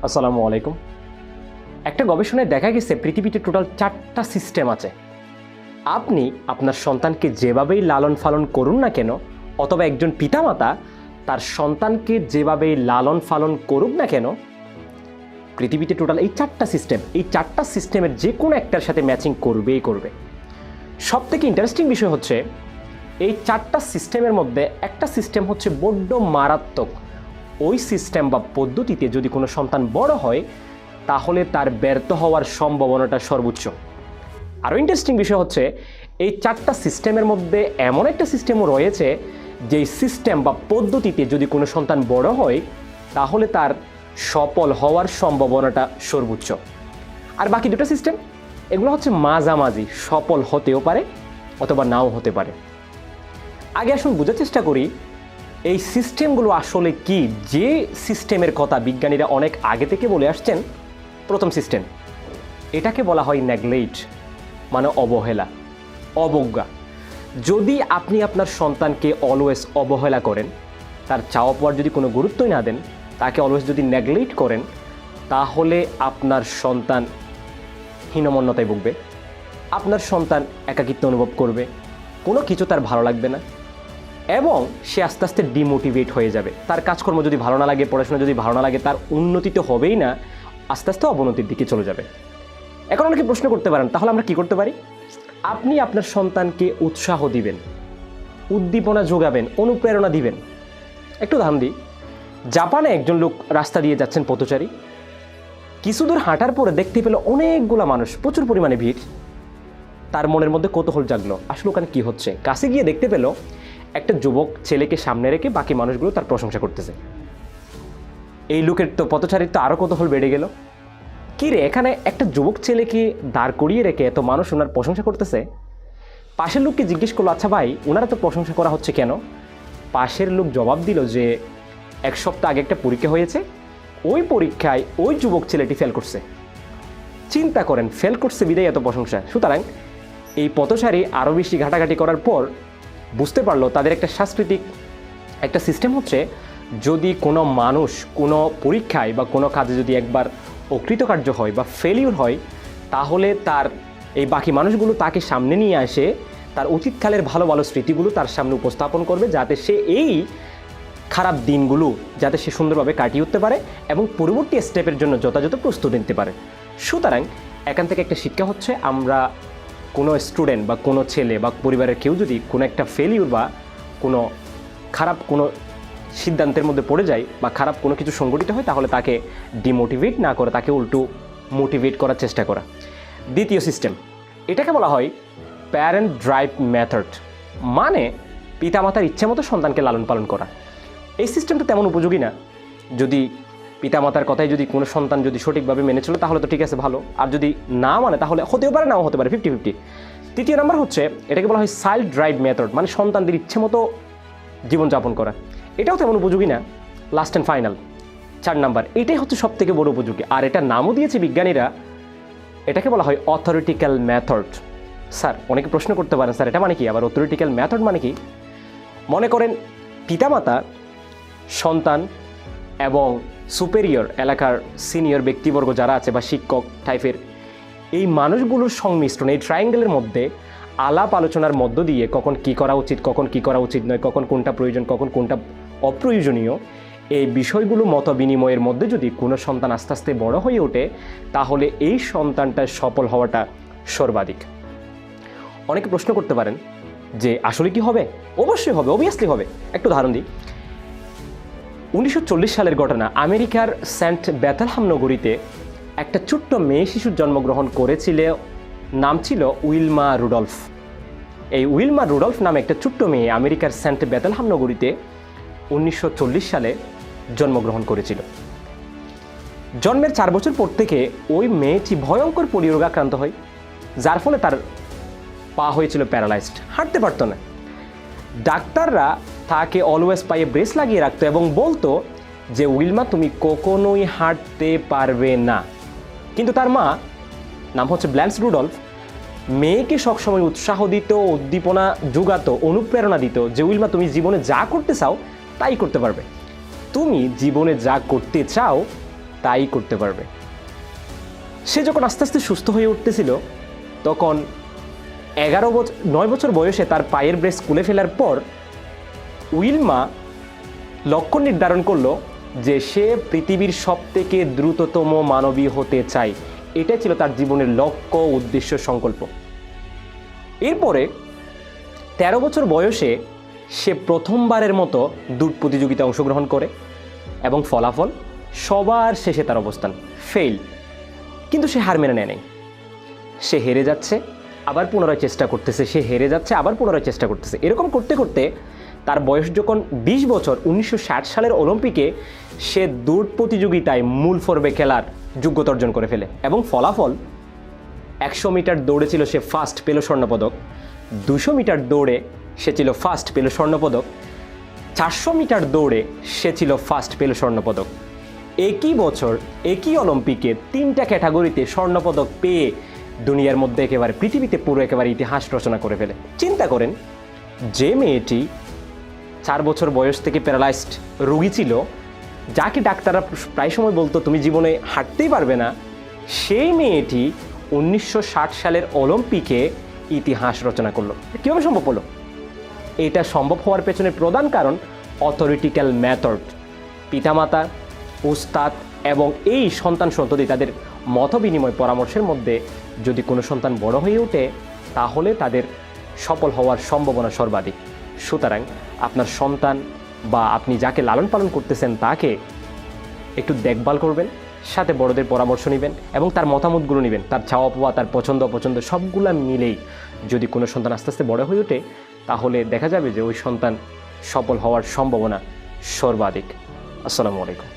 আসসালামু আলাইকুম। একটা গবেষণায় দেখা গেছে পৃথিবীতে টোটাল 4টা সিস্টেম আছে। আপনি আপনার সন্তানকে যেভাবেই লালন পালন করুন না কেন, অথবা একজন পিতামাতা তার সন্তানকে যেভাবেই লালন পালন করুক না কেন, পৃথিবীতে টোটাল এই 4টা সিস্টেম, এই 4টা সিস্টেমের যে কোনো একটার সাথে ম্যাচিং করবেই করবে। সব থেকে ইন্টারেস্টিং বিষয় হচ্ছে এই 4টা সিস্টেমের মধ্যে একটা সিস্টেম হচ্ছে বড্ড মারাত্মক। ওই সিস্টেম বা পদ্ধতিতে যদি কোনো সন্তান বড় হয় তাহলে তার ব্যর্থ হওয়ার সম্ভাবনাটা সর্বোচ্চ। আরও ইন্টারেস্টিং বিষয় হচ্ছে এই 4টা সিস্টেমের মধ্যে এমন একটা সিস্টেমও রয়েছে যেই সিস্টেম বা পদ্ধতিতে যদি কোনো সন্তান বড় হয় তাহলে তার সফল হওয়ার সম্ভাবনাটা সর্বোচ্চ। আর বাকি দুটো সিস্টেম এগুলো হচ্ছে মাঝামাঝি, সফল হতেও পারে অথবা নাও হতে পারে। আগে আসুন বোঝার চেষ্টা করি এই সিস্টেমগুলো আসলে কি। যে সিস্টেমের কথা বিজ্ঞানীরা অনেক আগে থেকে বলে আসছেন, প্রথম সিস্টেম, এটাকে বলা হয় নেগলেক্ট, মানে অবহেলা, অবজ্ঞা। যদি আপনি আপনার সন্তানকে অলওয়েজ অবহেলা করেন, তার চাওয়া পাওয়ার যদি কোনো গুরুত্বই না দেন, তাকে অলওয়েজ যদি নেগলেক্ট করেন, তাহলে আপনার সন্তান হীনমন্যতায় ভুগবে, আপনার সন্তান একাকিত্ব অনুভব করবে, কোনো কিছু তার ভালো লাগবে না এবং সে আস্তে আস্তে ডিমোটিভেট হয়ে যাবে। তার কাজকর্ম যদি ভালো না লাগে, পড়াশোনা যদি ভালো না লাগে, তার উন্নতি তো হবেই না, আস্তে আস্তে অবনতির দিকে চলে যাবে। এখন অনেকে প্রশ্ন করতে পারেন, তাহলে আমরা কি করতে পারি? আপনি আপনার সন্তানকে উৎসাহ দিবেন, উদ্দীপনা যোগাবেন, অনুপ্রেরণা দিবেন। একটু উদাহরণ দিই। জাপানে একজন লোক রাস্তা দিয়ে যাচ্ছেন পথচারী, কিছু দূর হাঁটার পরে দেখতে পেল অনেকগুলা মানুষ, প্রচুর পরিমাণে ভিড়। তার মনের মধ্যে কৌতূহল জাগলো, আসলে ওখানে কি হচ্ছে। কাছে গিয়ে দেখতে পেল একটা যুবক ছেলেকে সামনে রেখে বাকি মানুষগুলো তার প্রশংসা করতেছে। এই লোকের তো পথচারীর তো আরও কৌতূহল বেড়ে গেল, কি রে, এখানে একটা যুবক ছেলেকে দাঁড় করিয়ে রেখে এত মানুষ ওনার প্রশংসা করতেছে। পাশের লোককে জিজ্ঞেস করলো, আচ্ছা ভাই, ওনারা তো প্রশংসা করা হচ্ছে কেন? পাশের লোক জবাব দিল যে 1 সপ্তাহ আগে একটা পরীক্ষা হয়েছে, ওই পরীক্ষায় ওই যুবক ছেলেটি ফেল করছে। চিন্তা করেন, ফেল করছে বিদায় এত প্রশংসা। সুতরাং এই পথচারী আরও বেশি ঘাটাঘাটি করার পর বুঝতে পারলো তাদের একটা সাংস্কৃতিক একটা সিস্টেম হচ্ছে, যদি কোনো মানুষ কোনো পরীক্ষায় বা কোনো কাজে যদি একবার অকৃতকার্য হয় বা ফেলিউর হয়, তাহলে তার এই বাকি মানুষগুলো তাকে সামনে নিয়ে আসে, তার অতীতকালের ভালো ভালো স্মৃতিগুলো তার সামনে উপস্থাপন করবে, যাতে সে এই খারাপ দিনগুলো যাতে সে সুন্দরভাবে কাটিয়ে উঠতে পারে এবং পরবর্তী স্টেপের জন্য যথাযথ প্রস্তুতি নিতে পারে। সুতরাং এখান থেকে একটা শিক্ষা হচ্ছে, আমরা কোনো স্টুডেন্ট বা কোনো ছেলে বা পরিবারের কেউ যদি কোনো একটা ফেলিউর বা কোনো খারাপ কোনো সিদ্ধান্তের মধ্যে পড়ে যায় বা খারাপ কোনো কিছু সংঘটিত হয়, তাহলে তাকে ডিমোটিভেট না করে তাকে উল্টো মোটিভেট করার চেষ্টা করা। দ্বিতীয় সিস্টেম, এটাকে বলা হয় প্যারেন্ট ড্রাইভ মেথড, মানে পিতামাতার ইচ্ছে মতো সন্তানকে লালন পালন করা। এই সিস্টেমটা তেমন উপযোগী না। যদি পিতামাতার কথাই যদি কোনো সন্তান যদি সঠিকভাবে মেনে চলে তাহলে তো ঠিক আছে, ভালো। আর যদি না মানে তাহলে হতেও পারে, নাও হতে পারে, 50-50। তৃতীয় নাম্বার হচ্ছে, এটাকে বলা হয় চাইল্ড ড্রাইভ মেথড, মানে সন্তানদের ইচ্ছে মতো জীবনযাপন করা। এটাও তেমন উপযোগী না। লাস্ট অ্যান্ড ফাইনাল 4 নাম্বার, এটাই হচ্ছে সব থেকে বড় উপযোগী। আর এটার নামও দিয়েছে বিজ্ঞানীরা, এটাকে বলা হয় অথরিটিক্যাল মেথড। স্যার, অনেকে প্রশ্ন করতে পারেন, স্যার এটা মানে কি, আবার অথরিটিক্যাল মেথড মানে কি? মনে করেন পিতামাতা, সন্তান এবং সুপেরিয়র এলাকার সিনিয়র ব্যক্তিবর্গ যারা আছে বা শিক্ষক টাইপের এই মানুষগুলোর সংমিশ্রণ, এই ট্রায়াঙ্গেলের মধ্যে আলাপ আলোচনার মধ্য দিয়ে কখন কি করা উচিত, কখন কি করা উচিত নয়, কখন কোনটা প্রয়োজন, কখন কোনটা অপ্রয়োজনীয়, এই বিষয়গুলো মত বিনিময়ের মধ্যে যদি কোনো সন্তান আস্তে আস্তে বড় হয়ে ওঠে, তাহলে এই সন্তানটার সফল হওয়াটা সর্বাধিক। অনেকে প্রশ্ন করতে পারেন যে আসলে কি হবে? অবশ্যই হবে, অবভিয়াসলি হবে। একটু উদাহরণ দিই। 1940 সালের ঘটনা, আমেরিকার সেন্ট বেথলহাম নগরীতে একটা ছোট্ট মেয়ে শিশুর জন্মগ্রহণ করেছিল, নাম ছিল উইলমা রুডলফ। এই উইলমা রুডলফ নামে একটা ছোট্ট মেয়ে আমেরিকার সেন্ট বেথলহাম নগরীতে 1940 সালে জন্মগ্রহণ করেছিল। জন্মের 4 বছর পর থেকে ওই মেয়েটি ভয়ঙ্কর পোলিও রোগে আক্রান্ত হয়, যার ফলে তার পা হয়েছিল প্যারালাইজড, হাঁটতে পারতো না। ডাক্তাররা তাকে অলওয়েজ পায়ে ব্রেস লাগিয়ে রাখতো এবং বলতো যে উইলমা, তুমি কখনোই হাঁটতে পারবে না। কিন্তু তার মা, নাম হচ্ছে ব্ল্যান্স রুডলফ, মেয়েকে সবসময় উৎসাহ দিত, উদ্দীপনা যোগাতো, অনুপ্রেরণা দিত যে উইলমা, তুমি জীবনে যা করতে চাও তাই করতে পারবে। তুমি জীবনে যা করতে চাও তাই করতে পারবে। সে যখন আস্তে আস্তে সুস্থ হয়ে উঠতেছিল তখন 9 বছর বয়সে তার পায়ের ব্রেস খুলে ফেলার পর উইলমা লক্ষ্য নির্ধারণ করলো যে সে পৃথিবীর সবথেকে দ্রুততম মানবী হতে চায়। এটা ছিল তার জীবনের লক্ষ্য, উদ্দেশ্য, সংকল্প। এরপরে 13 বছর বয়সে সে প্রথমবারের মতো দৌড় প্রতিযোগিতায় অংশগ্রহণ করে এবং ফলাফল সবার শেষে তার অবস্থান ফেল। কিন্তু সে হার মেনে নেয় নাই। সে হেরে যাচ্ছে, আবার পুনরায় চেষ্টা করতেছে, সে হেরে যাচ্ছে, আবার পুনরায় চেষ্টা করতেছে। এরকম করতে করতে তার বয়স যখন 20 বছর, 1960 সালের অলিম্পিকে সে দৌড় প্রতিযোগিতায় মূল পর্বে খেলার যোগ্যতা অর্জন করে ফেলে এবং ফলাফল 100 মিটার দৌড়ে ছিল সে ফার্স্ট, পেল স্বর্ণপদক। 200 মিটার দৌড়ে সে ছিল ফার্স্ট, পেল স্বর্ণপদক। 400 মিটার দৌড়ে সে ছিল ফার্স্ট, পেল স্বর্ণপদক। একই বছর একই অলিম্পিকে 3টা ক্যাটাগরিতে স্বর্ণপদক পেয়ে দুনিয়ার মধ্যে একেবারে, পৃথিবীতে পুরো একেবারে ইতিহাস রচনা করে ফেলে। চিন্তা করেন, যে মেয়েটি 4 বছর বয়স থেকে প্যারালাইজড রোগী ছিল, যাকে ডাক্তাররা প্রায় সময় বলতো তুমি জীবনে হাঁটতেই পারবে না, সেই মেয়েটি 1960 সালের অলিম্পিকে ইতিহাস রচনা করলো। কীভাবে সম্ভব হলো? এটা সম্ভব হওয়ার পেছনে প্রধান কারণ অথরিটিক্যাল মেথড। পিতামাতা, উস্তাদ এবং এই সন্তান সন্ততি তাদের মত বিনিময় পরামর্শের মধ্যে যদি কোনো সন্তান বড় হয়ে ওঠে তাহলে তাদের সফল হওয়ার সম্ভাবনা সর্বাধিক। সুতরাং আপনার সন্তান বা আপনি যাকে লালন পালন করতেছেন তাকে একটু দেখভাল করবেন, সাথে বড়দের পরামর্শ নেবেন এবং তার মতামতগুলো নেবেন। তার চাওয়া পাওয়া, তার পছন্দ অপছন্দ সবগুলো মিলেই যদি কোনো সন্তান আস্তে আস্তে বড় হয়ে ওঠে তাহলে দেখা যাবে যে ওই সন্তান সফল হওয়ার সম্ভাবনা সর্বাধিক। আসসালামু আলাইকুম।